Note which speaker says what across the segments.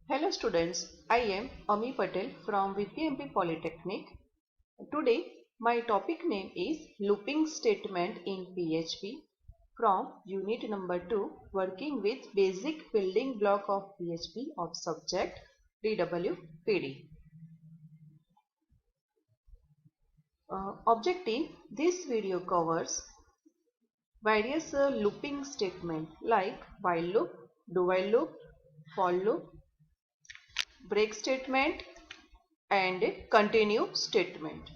Speaker 1: Hello students, I am Ami Patel from VPMP Polytechnic. Today my topic name is looping statement in PHP from unit number 2 working with basic building block of PHP of subject DWPD. Objective: this video covers various looping statement like while loop, do while loop, for loop, break statement and continue statement.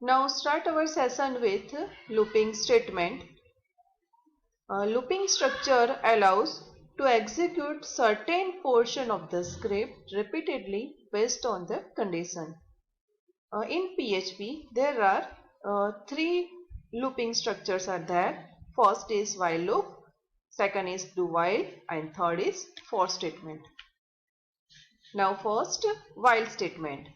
Speaker 1: Now start our session with looping statement. Looping structure allows to execute certain portion of the script repeatedly based on the condition. In PHP there are three looping structures are there. First is while loop, second is do while and third is for statement. Now first, while statement.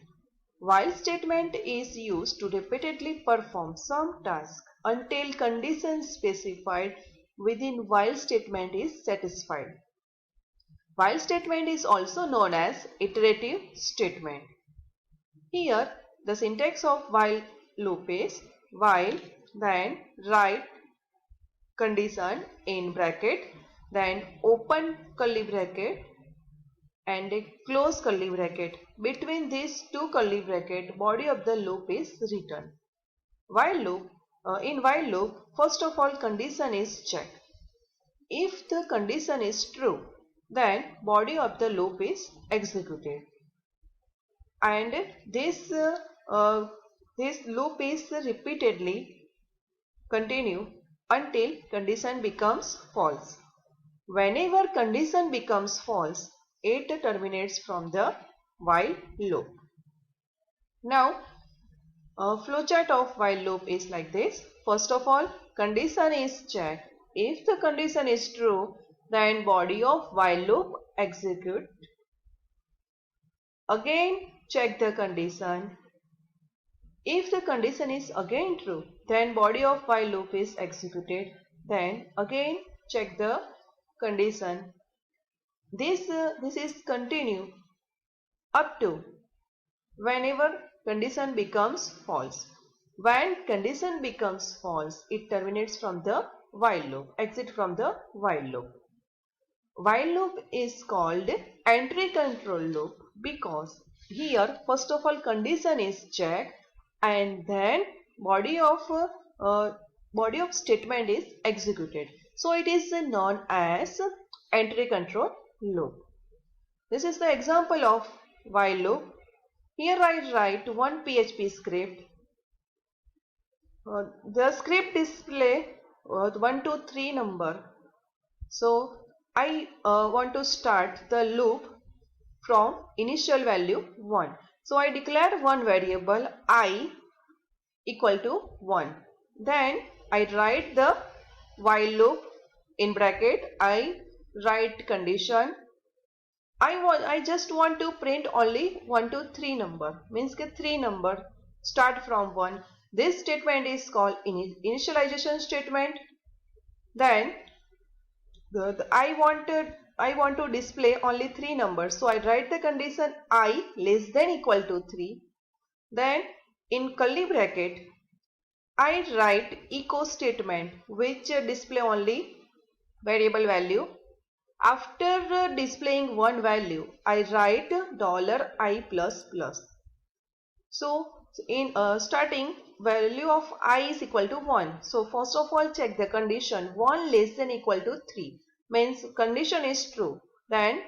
Speaker 1: While statement is used to repeatedly perform some task until condition specified within while statement is satisfied. While statement is also known as iterative statement. Here the syntax of while loop is while, then write condition in bracket, then open curly bracket and a close curly bracket. Between these two curly bracket, body of the loop is written. While loop, in while loop, first of all condition is checked. If the condition is true, then body of the loop is executed. And this loop is repeatedly continue until condition becomes false. Whenever condition becomes false, it terminates from the while loop. Now, flowchart of while loop is like this. First of all, condition is checked. If the condition is true, then body of while loop execute. Again, check the condition. If the condition is again true, then body of while loop is executed. Then again check the condition. This is continue up to whenever condition becomes false. When condition becomes false, it terminates from the while loop, exit from the while loop. While loop is called entry control loop because here first of all condition is checked and then body of statement is executed. So it is known as entry control loop. This is the example of while loop. Here I write one PHP script. The script display 1 to 3 number. So I want to start the loop from initial value 1. So I declare one variable I equal to 1. Then I write the while loop in bracket. I write condition. I just want to print only 1 to 3 number. Means that 3 number start from 1. This statement is called initialization statement. Then I want to display only 3 numbers. So I write the condition I less than equal to 3. Then in curly bracket I write echo statement which display only variable value. After displaying one value, I write $i++. So in starting value of I is equal to 1. So first of all check the condition 1 less than equal to 3. Means condition is true. Then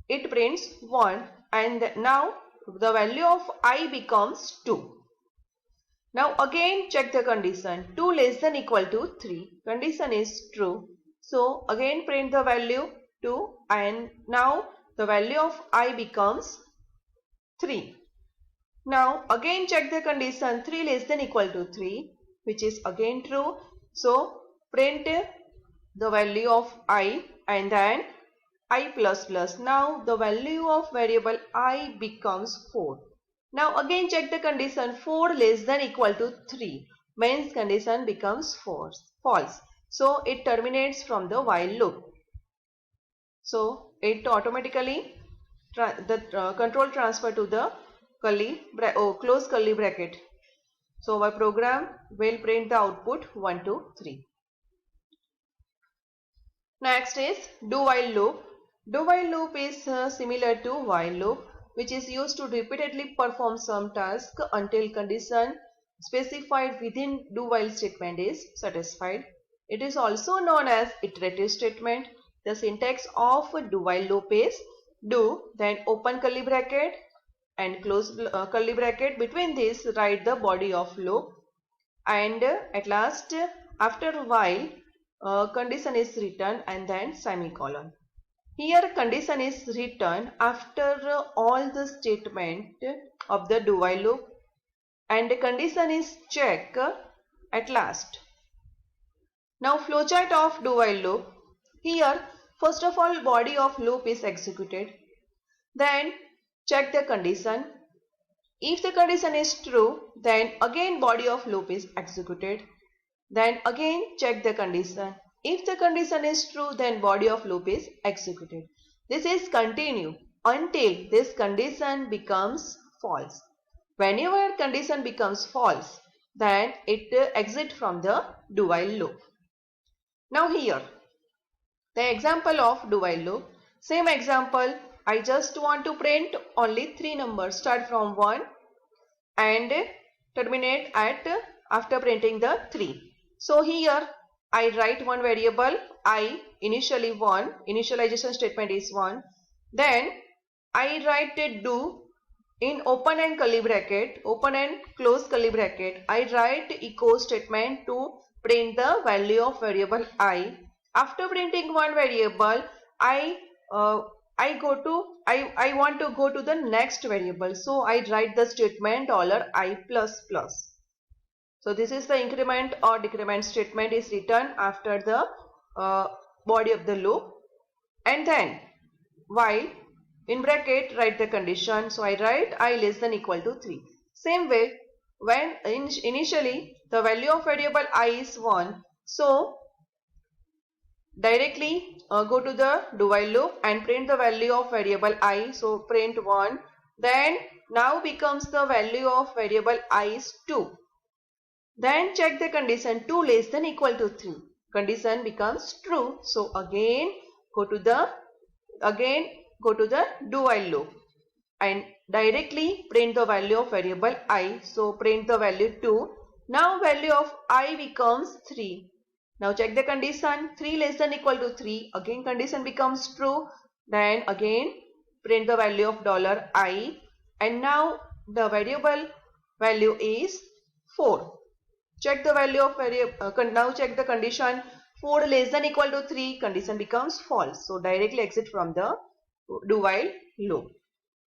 Speaker 1: it prints 1 and now the value of I becomes 2. Now again check the condition 2 less than equal to 3. Condition is true. So again print the value 2 and now the value of I becomes 3. Now again check the condition 3 less than equal to 3 which is again true. So print the value of I and then I++. Now the value of variable I becomes 4. Now again check the condition 4 less than equal to 3 means condition becomes false. So it terminates from the while loop. So it automatically control transfer to the close curly bracket. So our program will print the output 1, 2, 3. Next is do while loop. Do while loop is similar to while loop, which is used to repeatedly perform some task until condition specified within do while statement is satisfied. It is also known as iterative statement. The syntax of do while loop is do, then open curly bracket and close curly bracket. Between this write the body of loop, and at last after while condition is written and then semicolon. Here condition is written after all the statement of the do while loop, and the condition is checked at last. Now flowchart of do while loop. Here first of all body of loop is executed. Then check the condition. If the condition is true, then again body of loop is executed. Then again check the condition. If the condition is true, then body of loop is executed. This is continue until this condition becomes false. Whenever condition becomes false, then it exits from the do while loop. Now here, the example of do while loop. Same example, I just want to print only 3 numbers. Start from 1 and terminate at after printing the 3. So here I write one variable I, initially 1, initialization statement is 1. Then I write a do in open and curly bracket, open and close curly bracket. I write echo statement to print the value of variable I. After printing one variable, I want to go to the next variable. So I write the statement $i++. So this is the increment or decrement statement is written after the body of the loop. And then while in bracket write the condition. So I write I less than equal to 3. Same way, when initially the value of variable I is 1. So directly go to the do while loop and print the value of variable I. So print 1. Then now becomes the value of variable I is 2. Then check the condition 2 less than equal to 3. Condition becomes true. So again go to the do while loop and directly print the value of variable I. So print the value 2. Now value of I becomes 3. Now check the condition 3 less than equal to 3. Again condition becomes true. Then again print the value of $i, and now the variable value is 4. Check the value of variable. Now check the condition 4 less than equal to 3. Condition becomes false. So directly exit from the do while loop.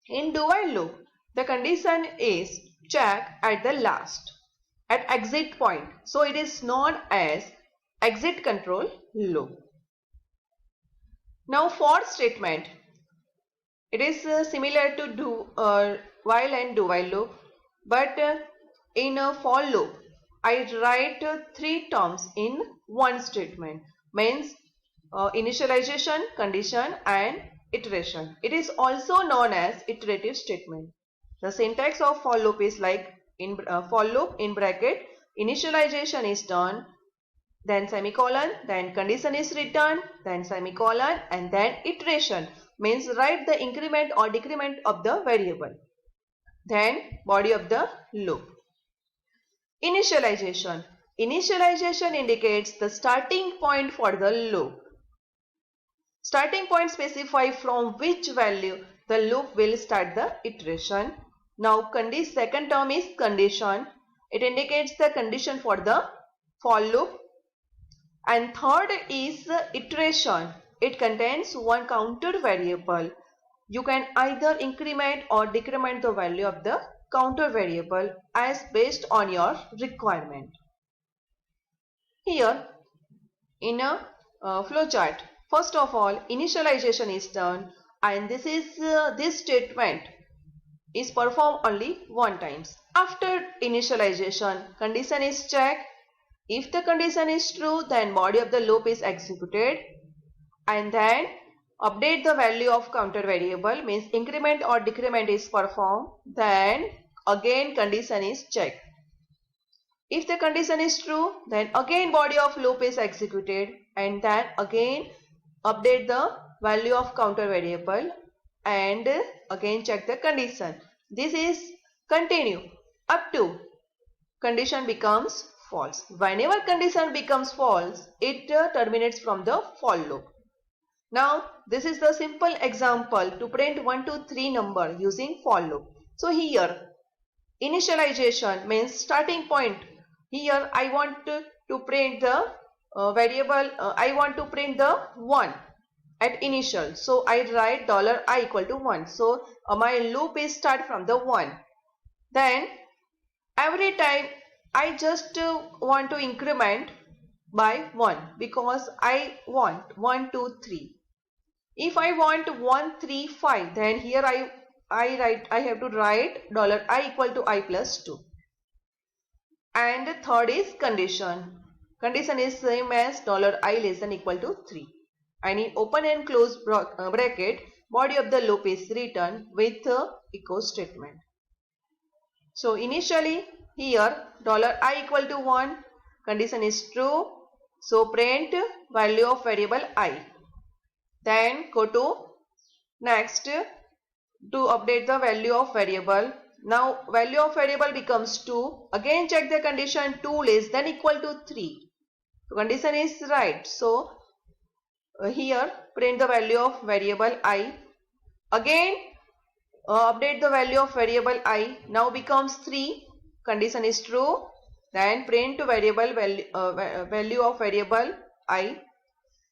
Speaker 1: In do while loop, the condition is check at the last, at exit point. So it is known as exit control loop. Now for statement, it is similar to do while and do while loop, but in a for loop I write 3 terms in one statement, means initialization, condition and iteration. It is also known as iterative statement. The syntax of for loop is like in for loop in bracket, initialization is done, then semicolon, then condition is written, then semicolon, and then iteration, means write the increment or decrement of the variable, then body of the loop. Initialization. Initialization indicates the starting point for the loop. Starting point specifies from which value the loop will start the iteration. Now second term is condition. It indicates the condition for the for loop. And third is iteration. It contains one counter variable. You can either increment or decrement the value of the counter variable as based on your requirement. Here in a flowchart, first of all initialization is done, and this statement is performed only one time. After initialization, condition is checked. If the condition is true, then body of the loop is executed, and then update the value of counter variable, means increment or decrement is performed, then again condition is checked. If the condition is true, then again body of loop is executed, and then again update the value of counter variable and again check the condition. This is continue up to condition becomes false. Whenever condition becomes false, it terminates from the for loop. Now this is the simple example to print 1 to 3 number using for loop. So here initialization means starting point. Here I want to print the variable, I want to print the 1 at initial. So I write $I equal to 1. So my loop is start from the 1. Then every time I just want to increment by 1 because I want 1, 2, 3. If I want 1, 3, 5, then here I have to write $I equal to I plus 2. And third is condition. Condition is same as $I less than equal to 3. And in open and close bracket, body of the loop is written with echo statement. So initially here $I equal to 1, condition is true. So print value of variable I. Then go to next to update the value of variable. Now value of variable becomes 2. Again check the condition 2 less than equal to 3. So condition is right. So here print the value of variable I. Again update the value of variable I. Now becomes 3. Condition is true. Then print variable value of variable I.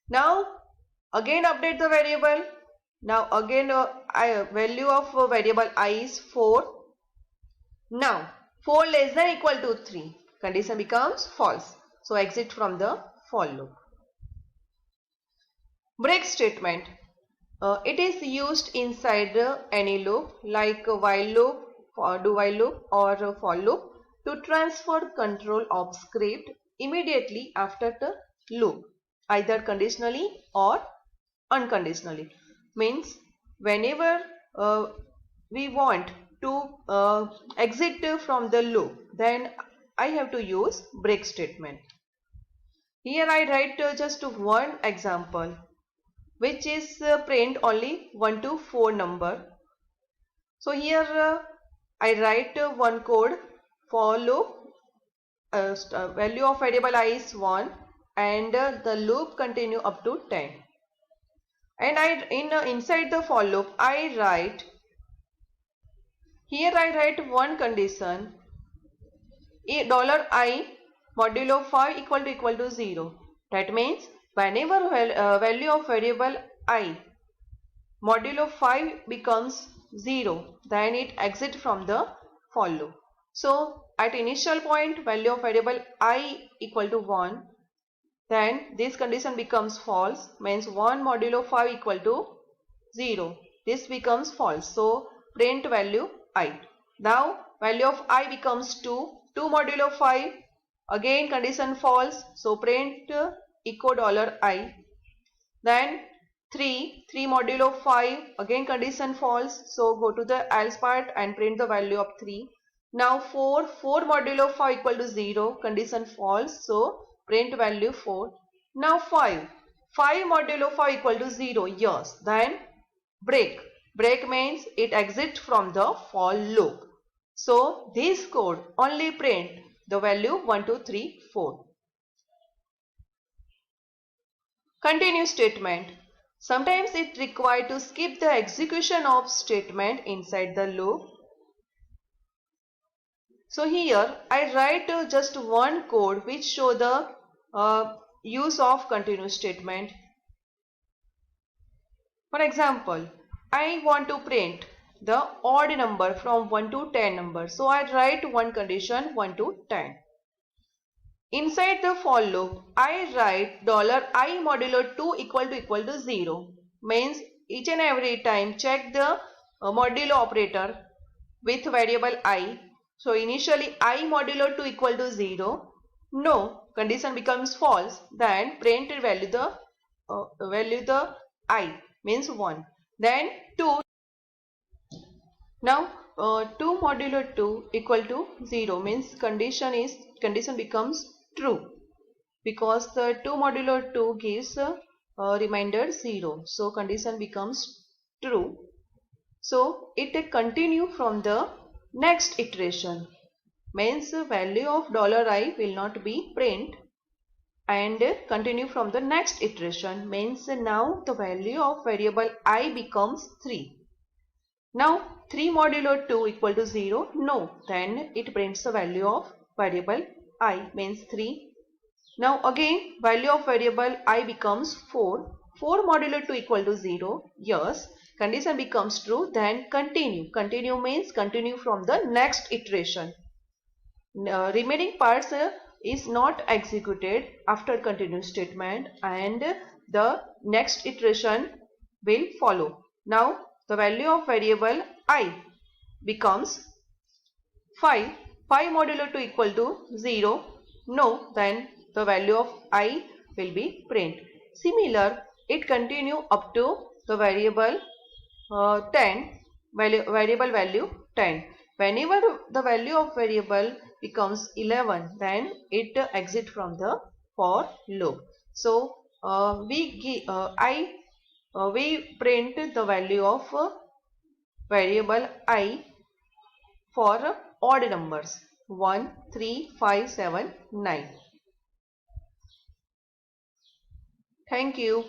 Speaker 1: Now again update the variable. Now again value of variable I is 4. Now 4 less than equal to 3. Condition becomes false. So exit from the for loop. Break statement. It is used inside any loop like a while loop, or do while loop or for loop to transfer control of script immediately after the loop, either conditionally or unconditionally. Means whenever we want to exit from the loop, then I have to use break statement. Here I write just one example, which is print only 1 to 4 number. So here I write one code for loop. Value of variable I is 1 and the loop continue up to 10. And inside the for loop I write one condition, $I modulo 5 equal to 0. That means whenever value of variable I modulo 5 becomes 0, then it exit from the for loop. So at initial point value of variable I equal to 1, then this condition becomes false, means 1 modulo 5 equal to 0. This becomes false. So print value I. Now value of I becomes 2. 2 modulo 5, again condition false. So print echo $I. Then 3 modulo 5, again condition false. So go to the else part and print the value of 3. Now 4 modulo 5 equal to 0, condition false. So print value 4. Now 5 modulo 5 equal to 0, yes. Then break. Break means it exits from the for loop. So this code only print the value 1, 2, 3, 4. Continue statement. Sometimes it required to skip the execution of statement inside the loop. So here I write just one code which show the use of continue statement. For example, I want to print the odd number from 1 to 10 number. So I write one condition 1 to 10. Inside the for loop, I write $I modulo 2 equal to 0. Means each and every time check the modulo operator with variable I. So initially I modulo 2 equal to 0. No, condition becomes false. Then print value the I. means 1. Then 2. Now 2 modulo 2 equal to 0 means condition becomes true, because the 2 modulo 2 gives a remainder 0. So condition becomes true. So it continue from the next iteration, means value of $I will not be print, and continue from the next iteration, means now the value of variable I becomes 3. Now 3 modulo 2 equal to 0, no, then it prints the value of variable I, means 3. Now again value of variable I becomes 4. 4 modulo 2 equal to 0, yes, condition becomes true. Then continue means continue from the next iteration. Remaining parts is not executed after continue statement, and the next iteration will follow. Now the value of variable I becomes 5. 5 modulo 2 equal to 0, no, then the value of I will be print. Similar, it continue up to the variable 10, variable value 10. Whenever the value of variable becomes 11, then it exit from the for loop. So we print the value of variable I for odd numbers 1, 3, 5, 7, 9. Thank you.